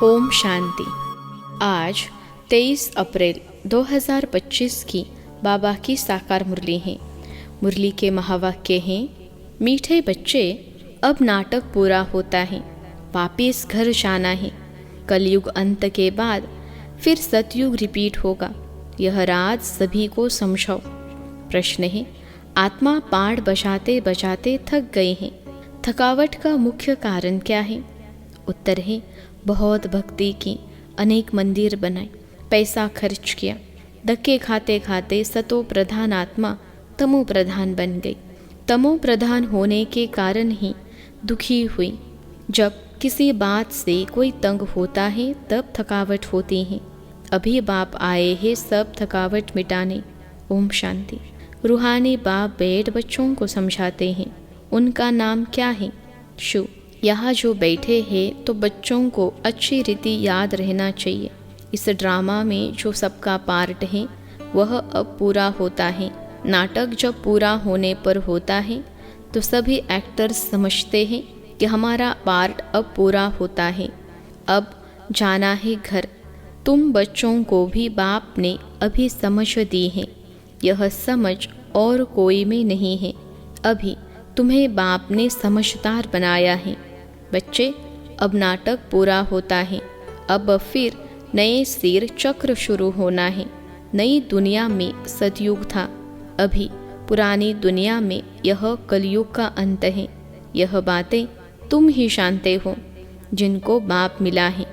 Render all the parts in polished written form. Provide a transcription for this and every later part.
ओम शांति। आज 23 अप्रैल 2025 की बाबा की साकार मुरली है। मुरली के महावाक्य हैं, मीठे बच्चे अब नाटक पूरा होता है, वापिस घर जाना है। कलयुग अंत के बाद फिर सतयुग रिपीट होगा, यह राज सभी को समझाओ। प्रश्न है, आत्मा पाठ बजाते बजाते थक गए हैं, थकावट का मुख्य कारण क्या है? उत्तर है, बहुत भक्ति की, अनेक मंदिर बनाए, पैसा खर्च किया, धक्के खाते खाते सतो प्रधान आत्मा तमो प्रधान बन गई। तमो प्रधान होने के कारण ही दुखी हुई। जब किसी बात से कोई तंग होता है तब थकावट होती है। अभी बाप आए हैं सब थकावट मिटाने। ओम शांति। रूहानी बाप बैठ बच्चों को समझाते हैं। उनका नाम क्या है? शु। यहाँ जो बैठे हैं तो बच्चों को अच्छी रीति याद रहना चाहिए। इस ड्रामा में जो सबका पार्ट है वह अब पूरा होता है। नाटक जब पूरा होने पर होता है तो सभी एक्टर्स समझते हैं कि हमारा पार्ट अब पूरा होता है, अब जाना है घर। तुम बच्चों को भी बाप ने अभी समझ दी है। यह समझ और कोई में नहीं है। अभी तुम्हें बाप ने समझदार बनाया है। बच्चे, अब नाटक पूरा होता है, अब फिर नए सिर चक्र शुरू होना है। नई दुनिया में सतयुग था, अभी पुरानी दुनिया में यह कलयुग का अंत है। यह बातें तुम ही जानते हो जिनको बाप मिला है।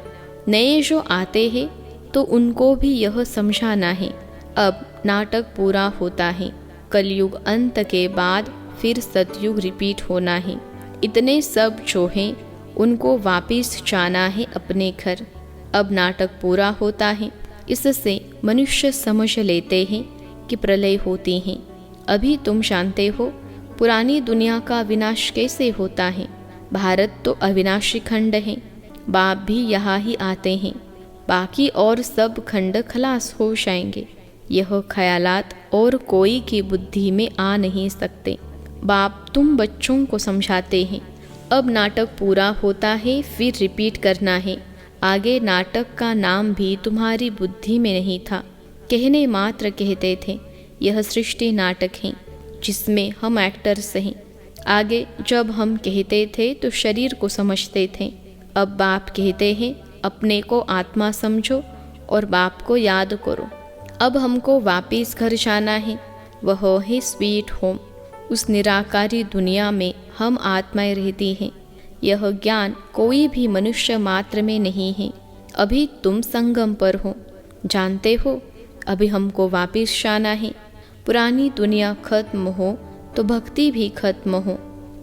नए जो आते हैं तो उनको भी यह समझाना है। अब नाटक पूरा होता है, कलयुग अंत के बाद फिर सतयुग रिपीट होना है। इतने सब जो हैं उनको वापिस जाना है अपने घर। अब नाटक पूरा होता है, इससे मनुष्य समझ लेते हैं कि प्रलय होती है। अभी तुम जानते हो पुरानी दुनिया का विनाश कैसे होता है। भारत तो अविनाशी खंड है, बाप भी यहाँ ही आते हैं, बाकी और सब खंड खलास हो जाएंगे। यह ख्यालात और कोई की बुद्धि में आ नहीं सकते। बाप तुम बच्चों को समझाते हैं, अब नाटक पूरा होता है, फिर रिपीट करना है। आगे नाटक का नाम भी तुम्हारी बुद्धि में नहीं था, कहने मात्र कहते थे। यह सृष्टि नाटक है जिसमें हम एक्टर्स हैं। आगे जब हम कहते थे तो शरीर को समझते थे। अब बाप कहते हैं अपने को आत्मा समझो और बाप को याद करो। अब हमको वापिस घर जाना है, वह है स्वीट होम। उस निराकारी दुनिया में हम आत्माएं रहती हैं। यह ज्ञान कोई भी मनुष्य मात्र में नहीं है। अभी तुम संगम पर हो, जानते हो अभी हमको वापिस जाना है। पुरानी दुनिया खत्म हो तो भक्ति भी खत्म हो।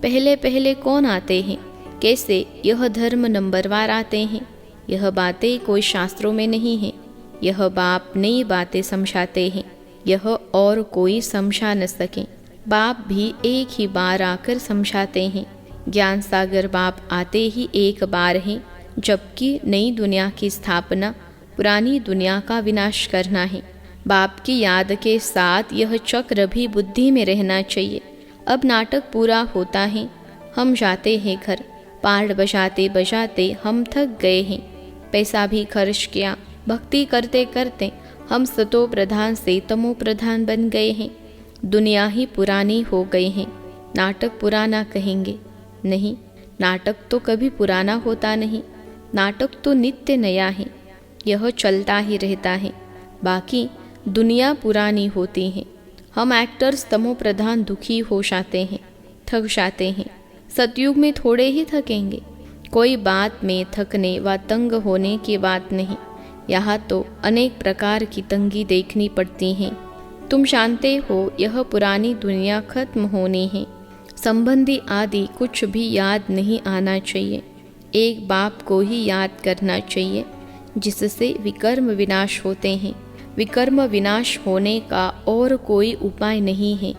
पहले पहले कौन आते हैं, कैसे यह धर्म नंबरवार आते हैं। यह बातें कोई शास्त्रों में नहीं है। यह बाप नई बातें समझाते हैं, यह और कोई समझा न सके। बाप भी एक ही बार आकर समझाते हैं। ज्ञान सागर बाप आते ही एक बार है, जबकि नई दुनिया की स्थापना, पुरानी दुनिया का विनाश करना है। बाप की याद के साथ यह चक्र भी बुद्धि में रहना चाहिए। अब नाटक पूरा होता है, हम जाते हैं घर। पाठ बजाते बजाते हम थक गए हैं, पैसा भी खर्च किया। भक्ति करते करते हम सतो प्रधान से तमो प्रधान बन गए हैं। दुनिया ही पुरानी हो गई है। नाटक पुराना कहेंगे? नहीं, नाटक तो कभी पुराना होता नहीं। नाटक तो नित्य नया है, यह चलता ही रहता है। बाकी दुनिया पुरानी होती है। हम एक्टर्स तमो प्रधान दुखी हो जाते हैं, थक जाते हैं। सतयुग में थोड़े ही थकेंगे। कोई बात में थकने व तंग होने की बात नहीं। यहाँ तो अनेक प्रकार की तंगी देखनी पड़ती है। तुम जानते हो यह पुरानी दुनिया खत्म होनी है। संबंधी आदि कुछ भी याद नहीं आना चाहिए। एक बाप को ही याद करना चाहिए, जिससे विकर्म विनाश होते हैं। विकर्म विनाश होने का और कोई उपाय नहीं है।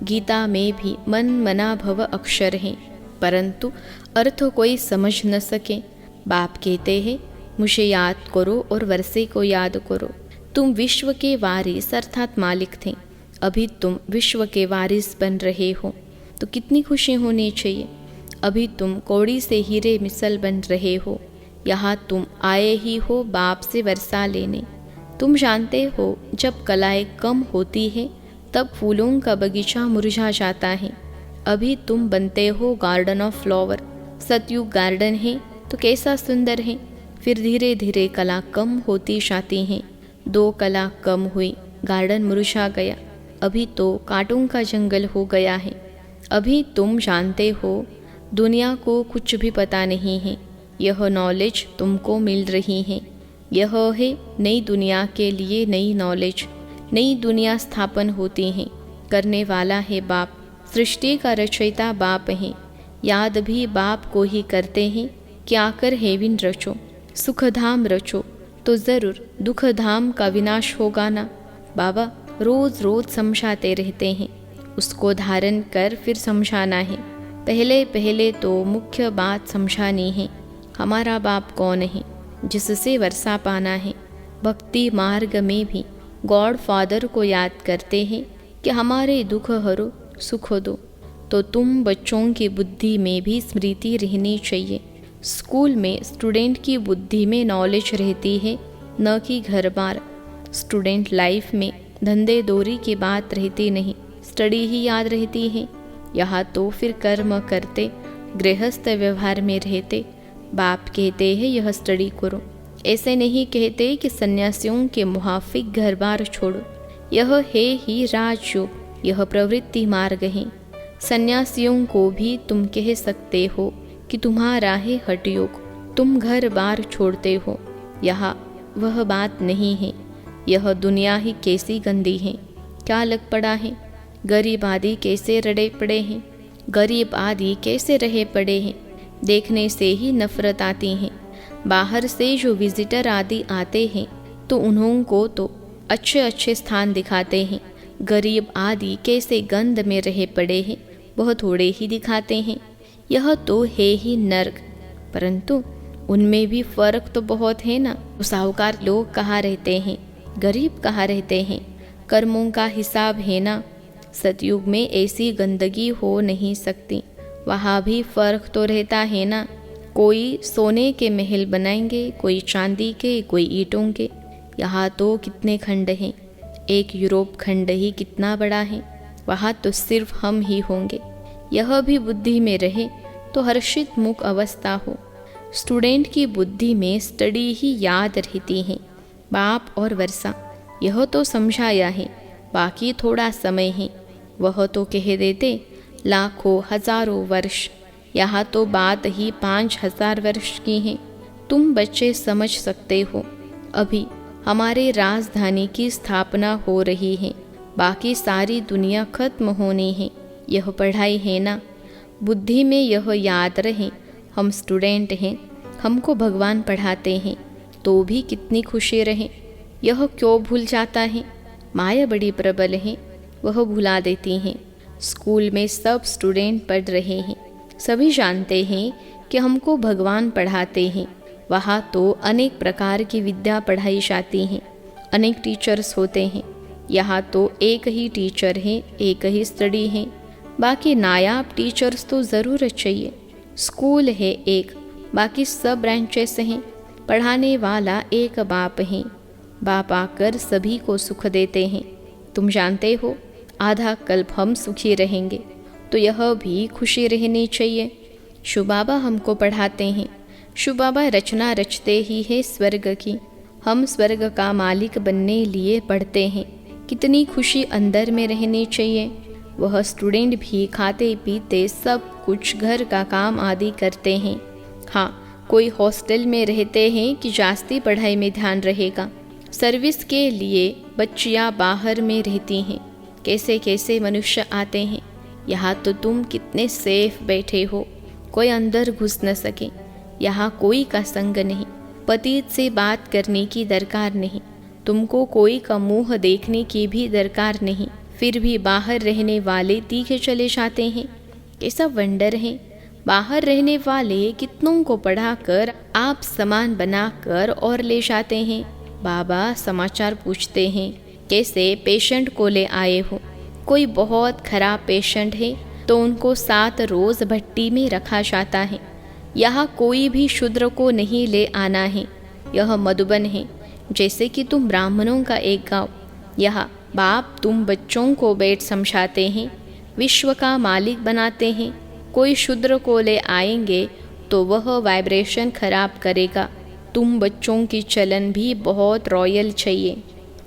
गीता में भी मन मना भव अक्षर है, परंतु अर्थ कोई समझ न सके। बाप कहते हैं मुझे याद करो और वर्षे को याद करो। तुम विश्व के वारिस अर्थात मालिक थे, अभी तुम विश्व के वारिस बन रहे हो तो कितनी खुशी होनी चाहिए। अभी तुम कौड़ी से हीरे मिसल बन रहे हो, यहाँ तुम आए ही हो बाप से वर्षा लेने। तुम जानते हो जब कलाएं कम होती है तब फूलों का बगीचा मुरझा जाता है। अभी तुम बनते हो गार्डन ऑफ फ्लावर। सतयुग गार्डन है तो कैसा सुंदर है। फिर धीरे धीरे कला कम होती जाती हैं। 2 कला कम हुई, गार्डन मुरझा गया। अभी तो कांटों का जंगल हो गया है। अभी तुम जानते हो दुनिया को कुछ भी पता नहीं है। यह नॉलेज तुमको मिल रही है। यह है नई दुनिया के लिए नई नॉलेज। नई दुनिया स्थापन होती है। करने वाला है बाप। सृष्टि का रचयिता बाप है। याद भी बाप को ही करते हैं कि आकर हेविन रचो, सुखधाम रचो, तो ज़रूर दुखधाम का विनाश होगा ना। बाबा रोज़ रोज़ समझाते रहते हैं। उसको धारण कर फिर समझाना है। पहले पहले तो मुख्य बात समझानी है। हमारा बाप कौन है, जिससे वर्षा पाना है। भक्ति मार्ग में भी गॉड फादर को याद करते हैं कि हमारे दुख हरो, सुख दो। तो तुम बच्चों की बुद्धि में भी स्मृति रहनी चाहिए। स्कूल में स्टूडेंट की बुद्धि में नॉलेज रहती है, न कि घर बार। स्टूडेंट लाइफ में धंधे दोरी की बात रहती नहीं, स्टडी ही याद रहती है। यहाँ तो फिर कर्म करते, गृहस्थ व्यवहार में रहते। बाप कहते हैं यह स्टडी करो। ऐसे नहीं कहते कि सन्यासियों के मुहाफिक घर बार छोड़ो। यह है ही राजयोग, यह प्रवृत्ति मार्ग है। सन्यासियों को भी तुम कह सकते हो कि तुम्हारा है हठयोग, तुम घर बार छोड़ते हो। यहाँ वह बात नहीं है। यह दुनिया ही कैसी गंदी है, क्या लग पड़ा है। गरीब आदि कैसे रड़े पड़े हैं, गरीब आदि कैसे रहे पड़े हैं। देखने से ही नफरत आती है। बाहर से जो विजिटर आदि आते हैं तो उन्हों को तो अच्छे अच्छे स्थान दिखाते हैं। गरीब आदि कैसे गंद में रहे पड़े हैं, वह थोड़े ही दिखाते हैं। यह तो है ही नर्क। परंतु उनमें भी फर्क तो बहुत है ना। साहूकार लोग कहाँ रहते हैं, गरीब कहाँ रहते हैं। कर्मों का हिसाब है ना। सतयुग में ऐसी गंदगी हो नहीं सकती। वहाँ भी फर्क तो रहता है ना। कोई सोने के महल बनाएंगे, कोई चांदी के, कोई ईंटों के। यहाँ तो कितने खंड हैं। एक यूरोप खंड ही कितना बड़ा है। वहाँ तो सिर्फ हम ही होंगे। यह भी बुद्धि में रहे तो हर्षित मुख अवस्था हो। स्टूडेंट की बुद्धि में स्टडी ही याद रहती है। बाप और वर्षा यह तो समझाया है, बाकी थोड़ा समय है। वह तो कह देते लाखों हजारों वर्ष। यहाँ तो बात ही 5000 वर्ष की है। तुम बच्चे समझ सकते हो। अभी हमारे राजधानी की स्थापना हो रही है, बाकी सारी दुनिया खत्म होनी है। यह पढ़ाई है ना। बुद्धि में यह याद रहे हम स्टूडेंट हैं, हमको भगवान पढ़ाते हैं, तो भी कितनी खुशी रहे। यह क्यों भूल जाता है। माया बड़ी प्रबल है, वह भुला देती हैं। स्कूल में सब स्टूडेंट पढ़ रहे हैं, सभी जानते हैं कि हमको भगवान पढ़ाते हैं। वहाँ तो अनेक प्रकार की विद्या पढ़ाई जाती हैं, अनेक टीचर्स होते हैं। यहाँ तो एक ही टीचर है, एक ही स्टडी है। बाकी नायाब टीचर्स तो ज़रूर चाहिए। स्कूल है एक, बाकी सब ब्रांचेस हैं। पढ़ाने वाला एक बाप है। बाप आकर सभी को सुख देते हैं। तुम जानते हो आधा कल्प हम सुखी रहेंगे, तो यह भी खुशी रहनी चाहिए। शिव बाबा हमको पढ़ाते हैं। शिव बाबा रचना रचते ही है स्वर्ग की। हम स्वर्ग का मालिक बनने लिए पढ़ते हैं। कितनी खुशी अंदर में रहनी चाहिए। वह स्टूडेंट भी खाते पीते सब कुछ घर का काम आदि करते हैं। हाँ, कोई हॉस्टल में रहते हैं कि जास्ती पढ़ाई में ध्यान रहेगा। सर्विस के लिए बच्चियाँ बाहर में रहती हैं। कैसे कैसे मनुष्य आते हैं। यहाँ तो तुम कितने सेफ बैठे हो, कोई अंदर घुस न सके। यहाँ कोई का संग नहीं, पतित से बात करने की दरकार नहीं, तुमको कोई का मुंह देखने की भी दरकार नहीं। फिर भी बाहर रहने वाले तीखे चले जाते हैं। कैसा वंडर है। बाहर रहने वाले कितनों को पढ़ाकर आप समान बनाकर और ले जाते हैं। बाबा समाचार पूछते हैं, कैसे पेशेंट को ले आए हो। कोई बहुत खराब पेशेंट है तो उनको 7 रोज़ भट्टी में रखा जाता है। यहाँ कोई भी शूद्र को नहीं ले आना है। यह मधुबन है, जैसे कि तुम ब्राह्मणों का एक गांव। यहाँ बाप तुम बच्चों को बेट समझाते हैं, विश्व का मालिक बनाते हैं। कोई शूद्र को ले आएंगे तो वह वाइब्रेशन खराब करेगा। तुम बच्चों की चलन भी बहुत रॉयल चाहिए।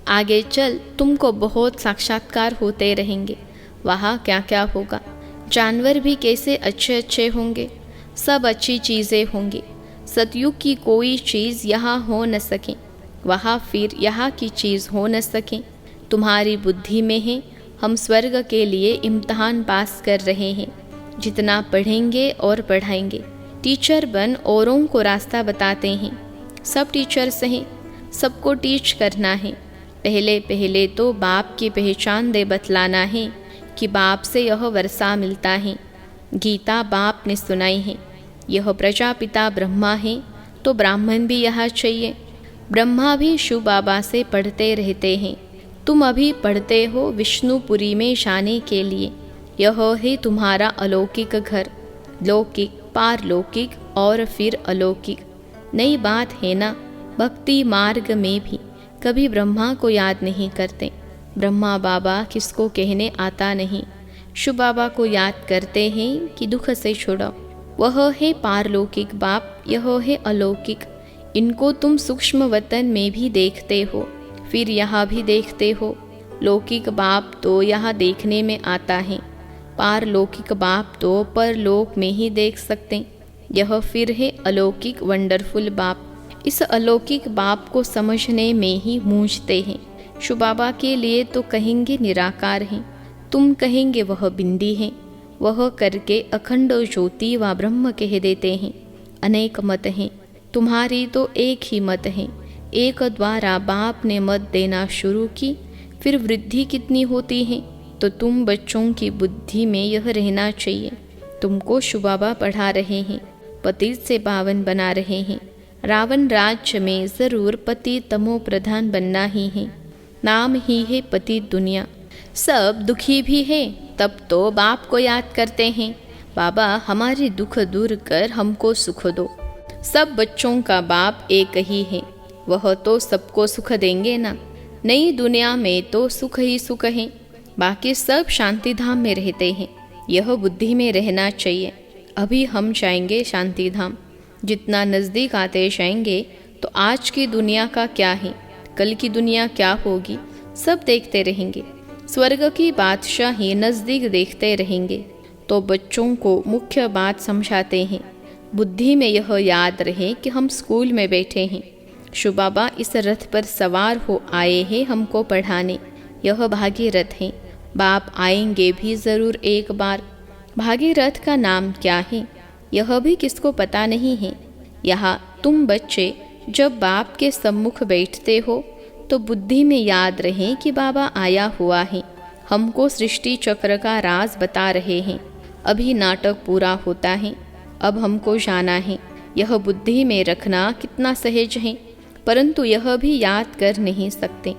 आगे चल तुमको बहुत साक्षात्कार होते रहेंगे। वहाँ क्या क्या होगा, जानवर भी कैसे अच्छे अच्छे होंगे, सब अच्छी चीज़ें होंगी। सतयुग की कोई चीज़ यहाँ हो न सके, वहाँ फिर यहाँ की चीज़ हो न सके। तुम्हारी बुद्धि में है, हम स्वर्ग के लिए इम्तहान पास कर रहे हैं। जितना पढ़ेंगे और पढ़ाएंगे, टीचर बन औरों को रास्ता बताते हैं। सब टीचर्स हैं, सबको टीच करना है। पहले पहले तो बाप की पहचान दे बतलाना है कि बाप से यह वर्षा मिलता है। गीता बाप ने सुनाई है। यह प्रजापिता ब्रह्मा है तो ब्राह्मण भी यहाँ चाहिए। ब्रह्मा भी शिव बाबा से पढ़ते रहते हैं। तुम अभी पढ़ते हो विष्णुपुरी में जाने के लिए। यह है तुम्हारा अलौकिक घर, लौकिक, पारलौकिक और फिर अलौकिक। नई बात है ना, भक्ति मार्ग में भी कभी ब्रह्मा को याद नहीं करते। ब्रह्मा बाबा किसको कहने आता नहीं, शिव बाबा को याद करते हैं कि दुख से छुड़ाओ। वह है पारलौकिक बाप, यह है अलौकिक। इनको तुम सूक्ष्म वतन में भी देखते हो, फिर यहाँ भी देखते हो। लौकिक बाप तो यहाँ देखने में आता है, पारलौकिक बाप तो परलोक में ही देख सकते। यह फिर है अलौकिक वंडरफुल बाप। इस अलौकिक बाप को समझने में ही मूंझते हैं। शिव बाबा के लिए तो कहेंगे निराकार हैं, तुम कहेंगे वह बिंदी हैं। वह करके अखंड ज्योति व ब्रह्म कह देते हैं। अनेक मत हैं, तुम्हारी तो एक ही मत है। एक द्वारा बाप ने मत देना शुरू की, फिर वृद्धि कितनी होती है। तो तुम बच्चों की बुद्धि में यह रहना चाहिए। तुमको शिव बाबा पढ़ा रहे हैं, पतित से पावन बना रहे हैं। रावण राज्य में ज़रूर पति तमो प्रधान बनना ही है। नाम ही है पति दुनिया। सब दुखी भी है, तब तो बाप को याद करते हैं, बाबा हमारे दुख दूर कर हमको सुख दो। सब बच्चों का बाप एक ही है, वह तो सबको सुख देंगे ना। नई दुनिया में तो सुख ही सुख है, बाकी सब शांति धाम में रहते हैं। यह बुद्धि में रहना चाहिए। अभी हम जाएंगे शांति धाम। जितना नज़दीक आते जाएंगे तो आज की दुनिया का क्या है, कल की दुनिया क्या होगी, सब देखते रहेंगे। स्वर्ग की बादशाही नज़दीक देखते रहेंगे। तो बच्चों को मुख्य बात समझाते हैं, बुद्धि में यह याद रहे कि हम स्कूल में बैठे हैं। शिव बाबा इस रथ पर सवार हो आए हैं हमको पढ़ाने। यह भागीरथ हैं, बाप आएंगे भी ज़रूर एक बार। भागीरथ का नाम क्या है यह भी किसको पता नहीं है। यहाँ तुम बच्चे जब बाप के सम्मुख बैठते हो तो बुद्धि में याद रहे कि बाबा आया हुआ है, हमको सृष्टि चक्र का राज बता रहे हैं। अभी नाटक पूरा होता है, अब हमको जाना है। यह बुद्धि में रखना कितना सहज है, परंतु यह भी याद कर नहीं सकते।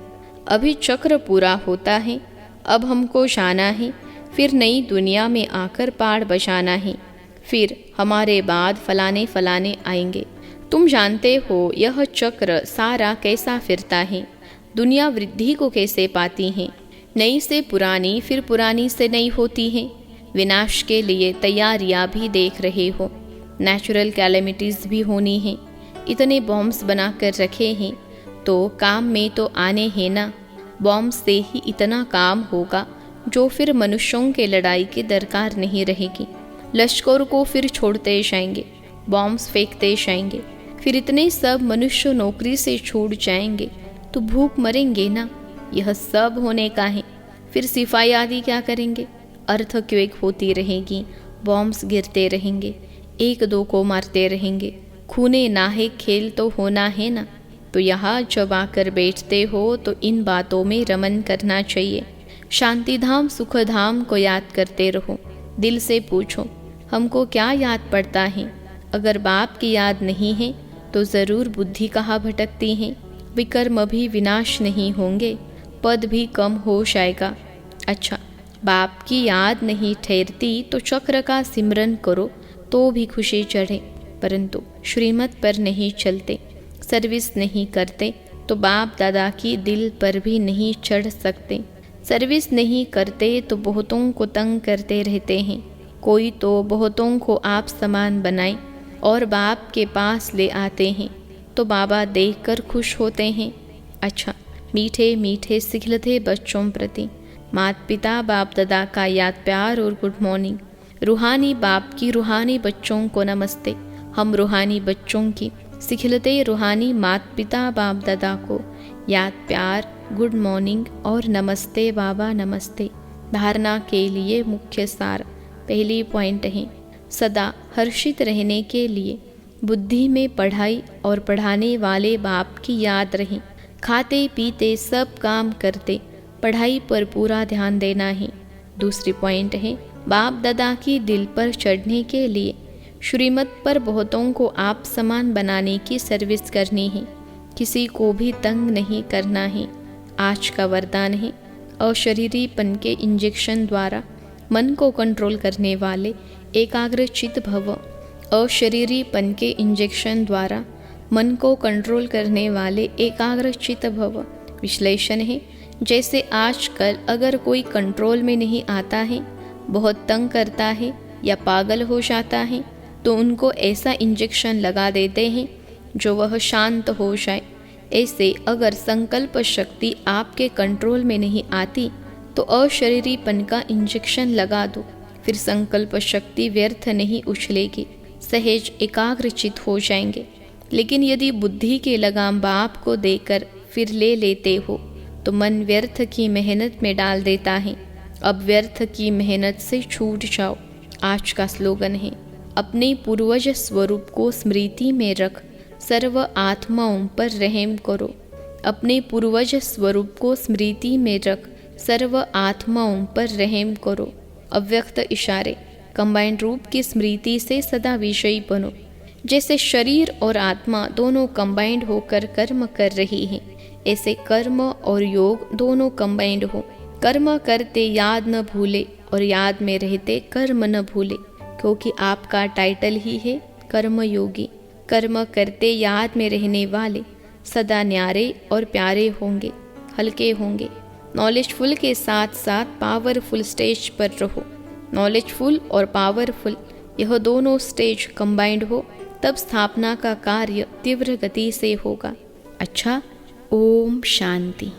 अभी चक्र पूरा होता है, अब हमको जाना है, फिर नई दुनिया में आकर पाड़ बजाना है। फिर हमारे बाद फलाने फलाने आएंगे। तुम जानते हो यह चक्र सारा कैसा फिरता है, दुनिया वृद्धि को कैसे पाती है। नई से पुरानी, फिर पुरानी से नई होती है। विनाश के लिए तैयारियां भी देख रहे हो। नेचुरल कैलेमिटीज़ भी होनी है। इतने बॉम्ब्स बना कर रखे हैं तो काम में तो आने हैं ना। बॉम्ब से ही इतना काम होगा जो फिर मनुष्यों के लड़ाई की दरकार नहीं रहेगी। लश्कर को फिर छोड़ते जाएंगे, बॉम्ब्स फेंकते जाएंगे, फिर इतने सब मनुष्य नौकरी से छूट जाएंगे तो भूख मरेंगे ना। यह सब होने का है। फिर सिपाही आदि क्या करेंगे, अर्थक्वेक होती रहेगी, बॉम्ब्स गिरते रहेंगे, एक दो को मारते रहेंगे। खूने नाहे खेल तो होना है ना। तो यहाँ जब आकर बैठते हो तो इन बातों में रमन करना चाहिए। शांति धाम सुख धाम को याद करते रहो। दिल से पूछो हमको क्या याद पड़ता है। अगर बाप की याद नहीं है तो ज़रूर बुद्धि कहाँ भटकती है। विकर्म भी विनाश नहीं होंगे, पद भी कम हो जाएगा। अच्छा, बाप की याद नहीं ठहरती तो चक्र का सिमरन करो तो भी खुशी चढ़े। परंतु श्रीमत पर नहीं चलते, सर्विस नहीं करते तो बाप दादा की दिल पर भी नहीं चढ़ सकते। सर्विस नहीं करते तो बहुतों को तंग करते रहते हैं। कोई तो बहुतों को आप समान बनाए और बाप के पास ले आते हैं तो बाबा देखकर खुश होते हैं। अच्छा, मीठे मीठे सिखलते बच्चों प्रति माता पिता बाप दादा का याद प्यार और गुड मॉर्निंग। रूहानी बाप की रूहानी बच्चों को नमस्ते। हम रूहानी बच्चों की सिखलते रूहानी माता पिता बाप दादा को याद प्यार, गुड मॉर्निंग और नमस्ते बाबा नमस्ते। धारणा के लिए मुख्य सार पहली पॉइंट है, सदा हर्षित रहने के लिए बुद्धि में पढ़ाई और पढ़ाने वाले बाप की याद रहे। खाते पीते सब काम करते पढ़ाई पर पूरा ध्यान देना है। दूसरी पॉइंट है, बाप दादा की दिल पर चढ़ने के लिए श्रीमत पर बहुतों को आप समान बनाने की सर्विस करनी है। किसी को भी तंग नहीं करना है। आज का वरदान है, अशरीरीपन के इंजेक्शन द्वारा मन को कंट्रोल करने वाले एकाग्रचित भव। अशरीरीपन के इंजेक्शन द्वारा मन को कंट्रोल करने वाले एकाग्रचित भव। विश्लेषण है, जैसे आजकल अगर कोई कंट्रोल में नहीं आता है, बहुत तंग करता है या पागल हो जाता है तो उनको ऐसा इंजेक्शन लगा देते हैं जो वह शांत हो जाए। ऐसे अगर संकल्प शक्ति आपके कंट्रोल में नहीं आती तो अशरीरीपन का इंजेक्शन लगा दो, फिर संकल्प शक्ति व्यर्थ नहीं उछलेगी, सहज एकाग्रचित हो जाएंगे। लेकिन यदि बुद्धि के लगाम बाप को देकर फिर ले लेते हो तो मन व्यर्थ की मेहनत में डाल देता है। अब व्यर्थ की मेहनत से छूट जाओ। आज का स्लोगन है, अपने पूर्वज स्वरूप को स्मृति में रख सर्व आत्माओं पर रहम करो। अपने पूर्वज स्वरूप को स्मृति में रख सर्व आत्माओं पर रहम करो। अव्यक्त इशारे कंबाइंड रूप की स्मृति से सदा विषयी बनो। जैसे शरीर और आत्मा दोनों कंबाइंड होकर कर्म कर रही हैं, ऐसे कर्म और योग दोनों कंबाइंड हो। कर्म करते याद न भूले और याद में रहते कर्म न भूले, क्योंकि आपका टाइटल ही है कर्मयोगी। कर्म करते याद में रहने वाले सदा न्यारे और प्यारे होंगे, हल्के होंगे। नॉलेजफुल के साथ साथ पावरफुल स्टेज पर रहो। नॉलेजफुल और पावरफुल यह दोनों स्टेज कंबाइंड हो तब स्थापना का कार्य तीव्र गति से होगा। अच्छा, ओम शांति।